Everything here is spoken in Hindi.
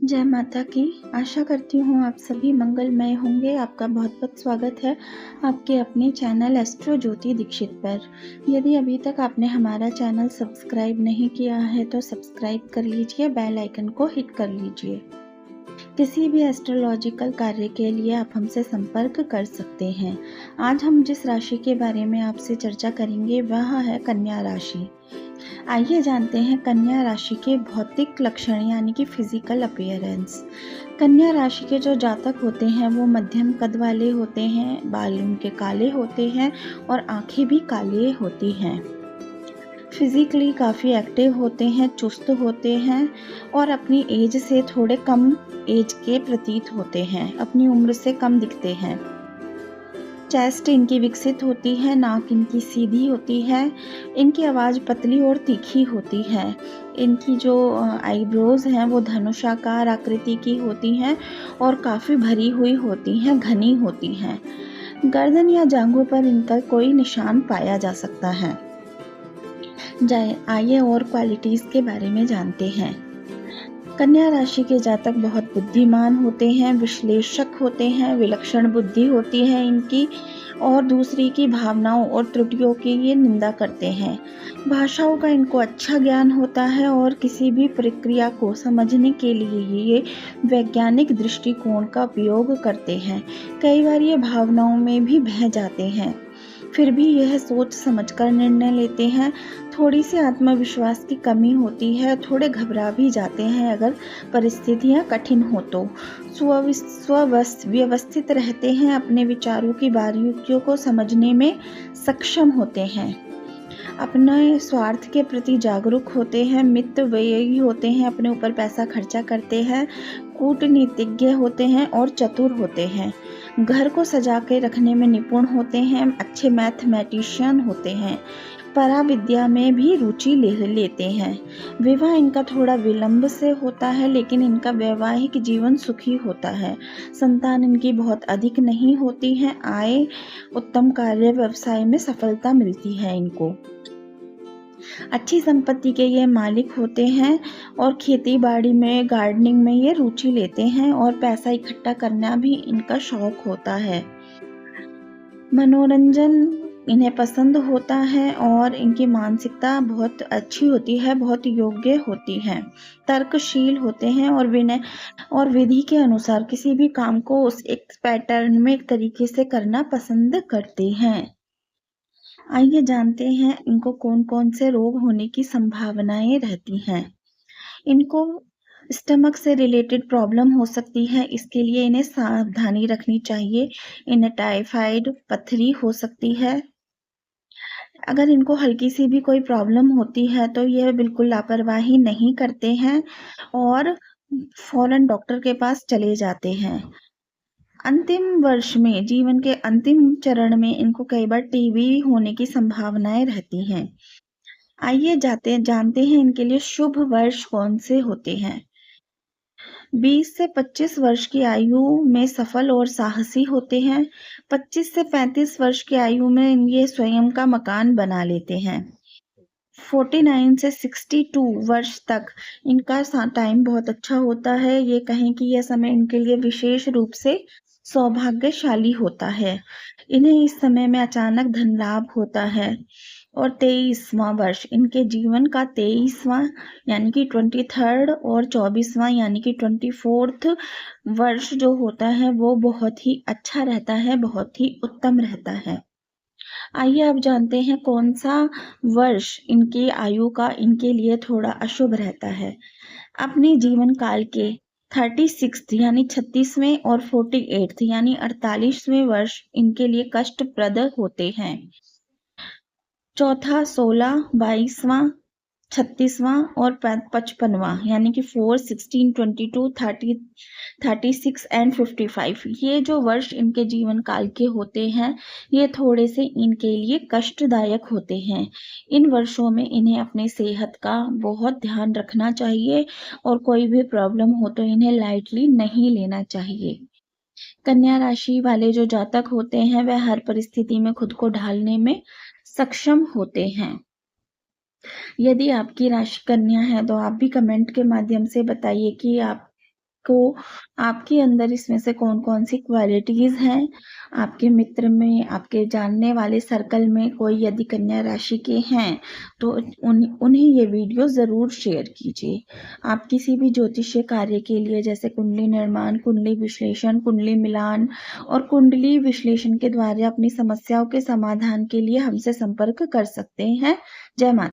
जय माता की। आशा करती हूँ आप सभी मंगलमय होंगे। आपका बहुत-बहुत स्वागत है आपके अपने चैनल एस्ट्रो ज्योति दीक्षित पर। यदि अभी तक आपने हमारा चैनल सब्सक्राइब नहीं किया है तो सब्सक्राइब कर लीजिए, बेल आइकन को हिट कर लीजिए। किसी भी एस्ट्रोलॉजिकल कार्य के लिए आप हमसे संपर्क कर सकते हैं। आज हम जिस राशि के बारे में आपसे चर्चा करेंगे वह है कन्या राशि। आइए जानते हैं कन्या राशि के भौतिक लक्षण यानी कि फिजिकल अपीयरेंस। कन्या राशि के जो जातक होते हैं वो मध्यम कद वाले होते हैं, बाल उनके काले होते हैं और आंखें भी काले होती हैं। फिजिकली काफ़ी एक्टिव होते हैं, चुस्त होते हैं और अपनी एज से थोड़े कम एज के प्रतीत होते हैं, अपनी उम्र से कम दिखते हैं। चेस्ट इनकी विकसित होती है, नाक इनकी सीधी होती है, इनकी आवाज़ पतली और तीखी होती है। इनकी जो आईब्रोज हैं वो धनुषाकार आकृति की होती हैं और काफ़ी भरी हुई होती हैं, घनी होती हैं। गर्दन या जांघों पर इनका कोई निशान पाया जा सकता है। आइए और क्वालिटीज़ के बारे में जानते हैं। कन्या राशि के जातक बहुत बुद्धिमान होते हैं, विश्लेषक होते हैं, विलक्षण बुद्धि होती है इनकी और दूसरी की भावनाओं और त्रुटियों की ये निंदा करते हैं। भाषाओं का इनको अच्छा ज्ञान होता है और किसी भी प्रक्रिया को समझने के लिए ये वैज्ञानिक दृष्टिकोण का उपयोग करते हैं। कई बार ये भावनाओं में भी बह जाते हैं, फिर भी यह सोच समझकर निर्णय लेते हैं। थोड़ी सी आत्मविश्वास की कमी होती है, थोड़े घबरा भी जाते हैं अगर परिस्थितियां कठिन हो तो। व्यवस्थित रहते हैं, अपने विचारों की बारीकियों को समझने में सक्षम होते हैं, अपने स्वार्थ के प्रति जागरूक होते हैं, मितव्ययी होते हैं, अपने ऊपर पैसा खर्चा करते हैं, कूटनीतिज्ञ होते हैं और चतुर होते हैं, घर को सजा के रखने में निपुण होते हैं, अच्छे मैथमेटिशियन होते हैं, पराविद्या में भी रुचि लेते हैं। विवाह इनका थोड़ा विलंब से होता है लेकिन इनका वैवाहिक जीवन सुखी होता है। संतान इनकी बहुत अधिक नहीं होती है, आय उत्तम कार्य व्यवसाय में सफलता मिलती है इनको। अच्छी संपत्ति के ये मालिक होते हैं और खेती बाड़ी में, गार्डनिंग में ये रुचि लेते हैं और पैसा इकट्ठा करना भी इनका शौक होता है। मनोरंजन इन्हें पसंद होता है और इनकी मानसिकता बहुत अच्छी होती है, बहुत योग्य होती है, तर्कशील होते हैं और विनय और विधि के अनुसार किसी भी काम को उस एक पैटर्न में एक तरीके से करना पसंद करते हैं। आइए जानते हैं इनको कौन कौन से रोग होने की संभावनाएं रहती हैं। इनको स्टमक से रिलेटेड प्रॉब्लम हो सकती है, इसके लिए इन्हें सावधानी रखनी चाहिए। इन्हें टाइफाइड, पथरी हो सकती है। अगर इनको हल्की सी भी कोई प्रॉब्लम होती है तो ये बिल्कुल लापरवाही नहीं करते हैं और फौरन डॉक्टर के पास चले जाते हैं। अंतिम वर्ष में, जीवन के अंतिम चरण में इनको कई बार टीबी होने की संभावनाएं रहती हैं। आइए जानते हैं इनके लिए शुभ वर्ष कौन से होते हैं। 20 से 25 वर्ष की आयु में सफल और साहसी होते हैं। 25 से 35 वर्ष की आयु में ये स्वयं का मकान बना लेते हैं। 49 से 62 वर्ष तक इनका टाइम बहुत अच्छा होता है। ये कहें कि यह समय इनके लिए विशेष रूप से सौभाग्यशाली होता है। इन्हें इस समय में अचानक धन लाभ होता है। और 23वां वर्ष इनके जीवन का 23वां यानी कि 23rd और 24वां यानी कि 24th वर्ष जो होता है वो बहुत ही अच्छा रहता है, बहुत ही उत्तम रहता है। आइए अब जानते हैं कौन सा वर्ष इनकी आयु का इनके लिए थोड़ा अशुभ रहता है। अपने जीवन काल के 36 यानी 36वें और 48 यानी 48वें वर्ष इनके लिए कष्टप्रद होते हैं। चौथा 16, 22वां, 36वां और 55वां यानी कि 4, 16, 22, 30, 36 एंड 55 ये जो वर्ष इनके जीवन काल के होते हैं ये थोड़े से इनके लिए कष्टदायक होते हैं। इन वर्षों में इन्हें अपनी सेहत का बहुत ध्यान रखना चाहिए और कोई भी प्रॉब्लम हो तो इन्हें लाइटली नहीं लेना चाहिए। कन्या राशि वाले जो जातक होते हैं वह हर परिस्थिति में खुद को ढालने में सक्षम होते हैं। यदि आपकी राशि कन्या है तो आप भी कमेंट के माध्यम से बताइए कि आप को आपके अंदर इसमें से कौन-कौन सी क्वालिटीज़ हैं, आपके मित्र में, आपके जानने वाले सर्कल में कोई यदि कन्या राशि के हैं, तो उन्हें ये वीडियो ज़रूर शेयर कीजिए। आप किसी भी ज्योतिषीय कार्य के लिए जैसे कुंडली निर्माण, कुंडली विश्लेषण, कुंडली मिलान और कुंडली विश्लेषण के द्वारा अपनी समस्याओं के समाधान के लिए हमसे संपर्क कर सकते हैं। जय माता